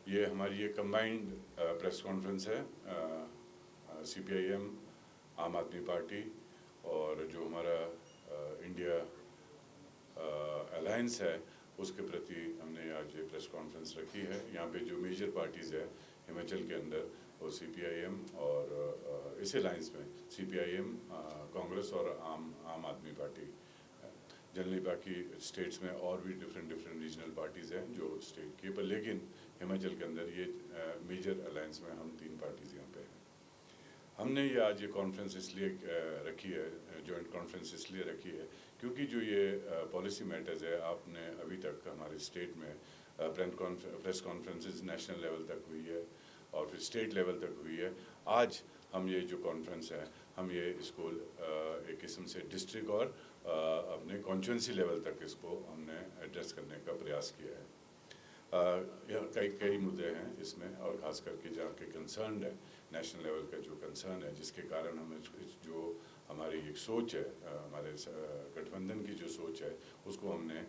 ये हमारी ये कंबाइंड प्रेस कॉन्फ्रेंस है सीपीआईएम, आम आदमी पार्टी और जो हमारा इंडिया अलायंस है उसके प्रति हमने आज ये प्रेस कॉन्फ्रेंस रखी है। यहाँ पे जो मेजर पार्टीज़ है हिमाचल के अंदर वो सीपीआईएम और इस अलायंस में सीपीआईएम, कांग्रेस और आम आदमी पार्टी। जनरली बाकी स्टेट्स में और भी डिफरेंट रीजनल पार्टीज़ हैं जो स्टेट की, पर लेकिन हिमाचल के अंदर ये मेजर अलायंस में हम 3 पार्टीज़ यहाँ पे हैं। हमने ये आज ये कॉन्फ्रेंस इसलिए रखी है, जॉइंट कॉन्फ्रेंस इसलिए रखी है क्योंकि जो ये पॉलिसी मैटर्स है, आपने अभी तक हमारे स्टेट में प्रेस कॉन्फ्रेंसेस नेशनल लेवल तक हुई है और फिर स्टेट लेवल तक हुई है। आज हम ये जो कॉन्फ्रेंस है हम ये इसको एक किस्म से डिस्ट्रिक्ट और अपने कॉन्स्टिट्यूंसी लेवल तक इसको हमने एड्रेस करने का प्रयास किया है। कई मुद्दे हैं इसमें और ख़ास करके जहाँ के कंसर्न है, नेशनल लेवल का जो कंसर्न है, जिसके कारण हमें जो हमारी एक सोच है, हमारे गठबंधन की जो सोच है उसको हमने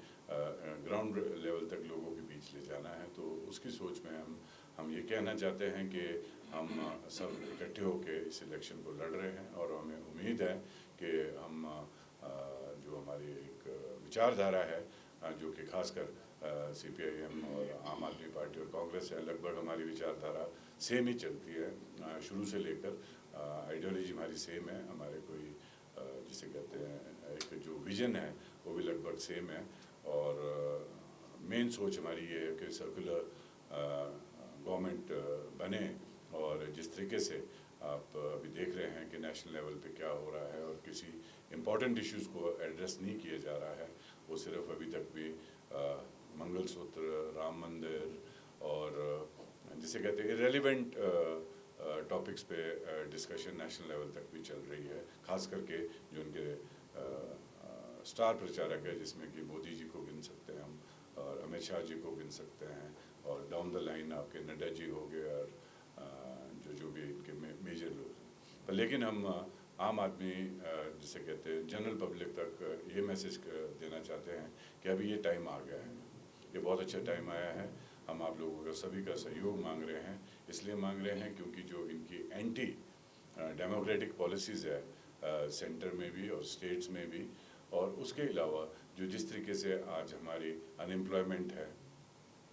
ग्राउंड लेवल तक लोगों के बीच ले जाना है। तो उसकी सोच में हम ये कहना चाहते हैं कि हम सब इकट्ठे होकर इस इलेक्शन को लड़ रहे हैं और हमें उम्मीद है कि हम जो हमारी एक विचारधारा है जो कि खासकर सीपीआईएम और आम आदमी पार्टी और कांग्रेस है, लगभग हमारी विचारधारा सेम ही चलती है शुरू से लेकर। आइडियोलॉजी हमारी सेम है, हमारे कोई जिसे कहते हैं एक जो विजन है वो भी लगभग सेम है और मेन सोच हमारी ये है कि सर्कुलर गवर्नमेंट बने और जिस तरीके से आप अभी देख रहे हैं कि नेशनल लेवल पे क्या हो रहा है और किसी इम्पॉर्टेंट इश्यूज़ को एड्रेस नहीं किया जा रहा है, वो सिर्फ अभी तक भी मंगलसूत्र, राम मंदिर और जिसे कहते हैं इरेलीवेंट टॉपिक्स पे डिस्कशन नेशनल लेवल तक भी चल रही है। खास करके जो उनके स्टार प्रचारक है जिसमें कि मोदी जी को गिन सकते हैं हम और अमित शाह जी को गिन सकते हैं और डाउन द लाइन आपके नड्डा जी हो गए और जो भी इनके मेजर लोग हैं। पर लेकिन हम आम आदमी जिसे कहते हैं जनरल पब्लिक तक ये मैसेज देना चाहते हैं कि अभी ये टाइम आ गया है, ये बहुत अच्छा टाइम आया है। हम आप लोगों का सभी का सहयोग मांग रहे हैं, इसलिए मांग रहे हैं क्योंकि जो इनकी एंटी डेमोक्रेटिक पॉलिसीज़ है सेंटर में भी और स्टेट्स में भी, और उसके अलावा जो जिस तरीके से आज हमारी अनएम्प्लॉयमेंट है,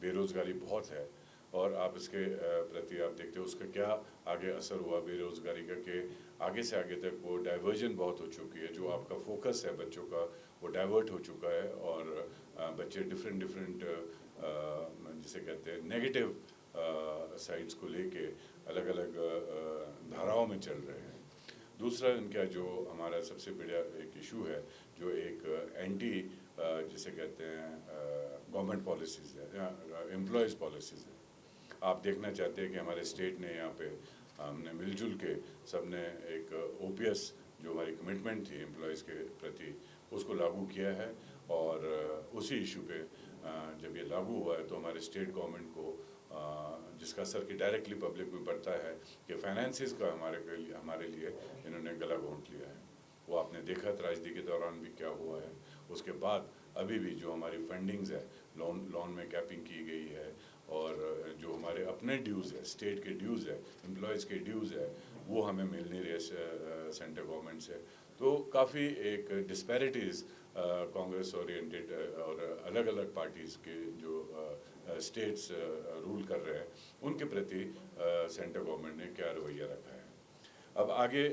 बेरोज़गारी बहुत है और आप इसके प्रति आप देखते हो उसका क्या आगे असर हुआ बेरोज़गारी का कि आगे से आगे तक वो डाइवर्जन बहुत हो चुकी है। जो आपका फोकस है बच्चों का वो डाइवर्ट हो चुका है और बच्चे डिफरेंट जिसे कहते हैं नेगेटिव साइड्स को लेके अलग अलग धाराओं में चल रहे हैं। दूसरा इनका जो हमारा सबसे बड़ा एक इशू है जो एक एंटी जिसे कहते हैं गवर्नमेंट पॉलिसीज़ है या एम्प्लॉयज़ पॉलिसीज़ है। आप देखना चाहते हैं कि हमारे स्टेट ने यहाँ पे हमने मिलजुल के सब ने एक ओपीएस जो हमारी कमिटमेंट थी एम्प्लॉयज़ के प्रति उसको लागू किया है और उसी इशू पे जब ये लागू हुआ है तो हमारे स्टेट गवर्नमेंट को जिसका असर कि डायरेक्टली पब्लिक में पड़ता है कि फाइनेंसिस का हमारे लिए इन्होंने गला घोंट लिया है। वो आपने देखा त्रासदी के दौरान भी क्या हुआ है। उसके बाद अभी भी जो हमारी फंडिंग्स है लोन में कैपिंग की गई है और जो हमारे अपने ड्यूज़ है, स्टेट के ड्यूज़ है, एम्प्लॉयज़ के ड्यूज़ है, वो हमें मिल नहीं रहे सेंटर गवर्नमेंट से। तो काफ़ी एक डिस्पैरिटीज़ कांग्रेस ओरिएंटेड और अलग अलग पार्टीज़ के जो स्टेट्स रूल कर रहे हैं उनके प्रति सेंटर गवर्नमेंट ने क्या रवैया रखा है। अब आगे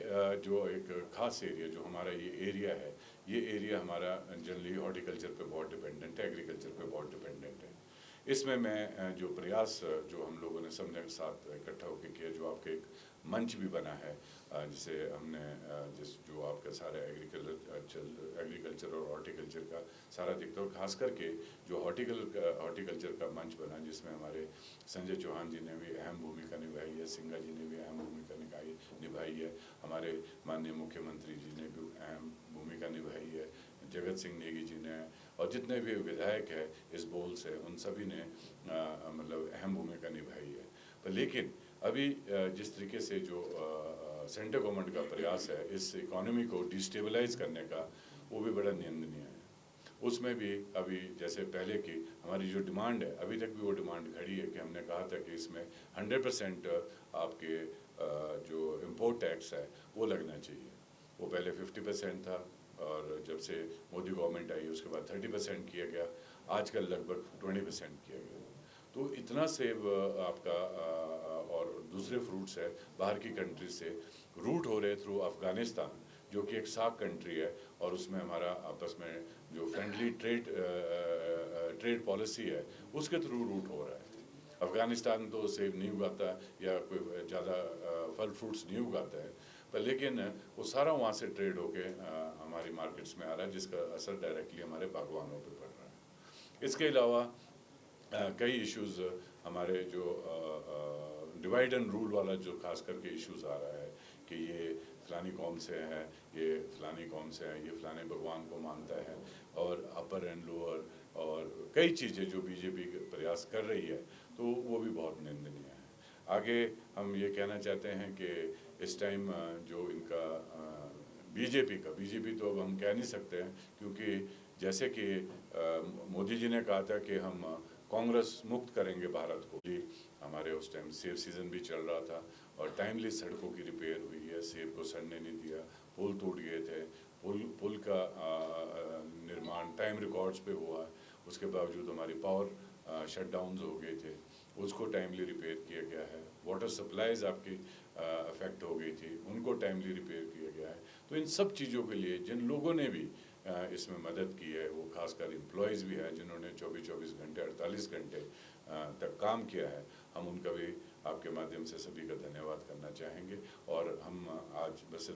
जो एक ख़ास एरिया जो हमारा ये एरिया है, ये एरिया हमारा जनरली हॉर्टिकल्चर पे बहुत डिपेंडेंट है, एग्रीकल्चर पे बहुत डिपेंडेंट है। इसमें मैं जो प्रयास जो हम लोगों ने सबने साथ इकट्ठा होकर किया, जो आपके एक मंच भी बना है जिसे हमने जो आपका सारा एग्रीकल्चर और हॉर्टिकल्चर का सारा दिखता है और ख़ास करके जो हॉर्टिकल्चर का मंच बना जिसमें हमारे संजय चौहान जी ने भी अहम भूमिका निभाई है, सिंघा जी ने भी अहम भूमिका निभाई है, हमारे माननीय मुख्यमंत्री जी ने भी अहम भूमिका निभाई है, जगत सिंह नेगी जी ने और जितने भी विधायक हैं इस बोल से उन सभी ने मतलब अहम भूमिका निभाई है। पर लेकिन अभी जिस तरीके से जो सेंटर गवर्नमेंट का प्रयास है इस इकॉनमी को डिस्टेबलाइज करने का, वो भी बड़ा निंदनीय है। उसमें भी अभी जैसे पहले की हमारी जो डिमांड है, अभी तक भी वो डिमांड खड़ी है कि हमने कहा था कि इसमें 100% आपके जो इम्पोर्ट टैक्स है वो लगना चाहिए। वो पहले 50% था और जब से मोदी गवर्नमेंट आई उसके बाद 30% किया गया, आजकल लगभग 20% किया गया। तो इतना सेब आपका और दूसरे फ्रूट्स है बाहर की कंट्री से रूट हो रहे थ्रू अफ़गानिस्तान, जो कि एक सार्क कंट्री है और उसमें हमारा आपस में जो फ्रेंडली ट्रेड पॉलिसी है उसके थ्रू रूट हो रहा है। अफ़गानिस्तान तो सेब नहीं उगाता या कोई ज़्यादा फल फ्रूट्स नहीं उगाता है, पर लेकिन वो सारा वहाँ से ट्रेड होके हमारी मार्केट्स में आ रहा है, जिसका असर डायरेक्टली हमारे बागवानों पे पड़ रहा है। इसके अलावा कई इश्यूज़ हमारे जो डिवाइड एंड रूल वाला जो खास करके इश्यूज़ आ रहा है कि ये फ़लानी कौम से है, ये फ़लानी कौम से है, ये फ़लाने भगवान को मानता है, और अपर एंड लोअर और कई चीज़ें जो बीजेपी प्रयास कर रही है, तो वो भी बहुत निंदनीय है। आगे हम ये कहना चाहते हैं कि इस टाइम जो इनका बीजेपी तो अब हम कह नहीं सकते हैं, क्योंकि जैसे कि मोदी जी ने कहा था कि हम कांग्रेस मुक्त करेंगे भारत को। जी, हमारे उस टाइम सेब सीज़न भी चल रहा था और टाइमली सड़कों की रिपेयर हुई है, सेब को सड़ने नहीं दिया, पुल टूट गए थे, पुल का निर्माण टाइम रिकॉर्ड्स पे हुआ, उसके बावजूद हमारी पावर शटडाउन्स हो गए थे, उसको टाइमली रिपेयर किया गया है। वाटर सप्लाईज आपकी अफेक्ट हो गई थी, उनको टाइमली रिपेयर किया गया है। तो इन सब चीज़ों के लिए जिन लोगों ने भी इसमें मदद की है, वो खासकर एम्प्लॉयज़ भी हैं जिन्होंने 24-24 घंटे 48 घंटे तक काम किया है, हम उनका भी आपके माध्यम से सभी का धन्यवाद करना चाहेंगे। और हम आज बस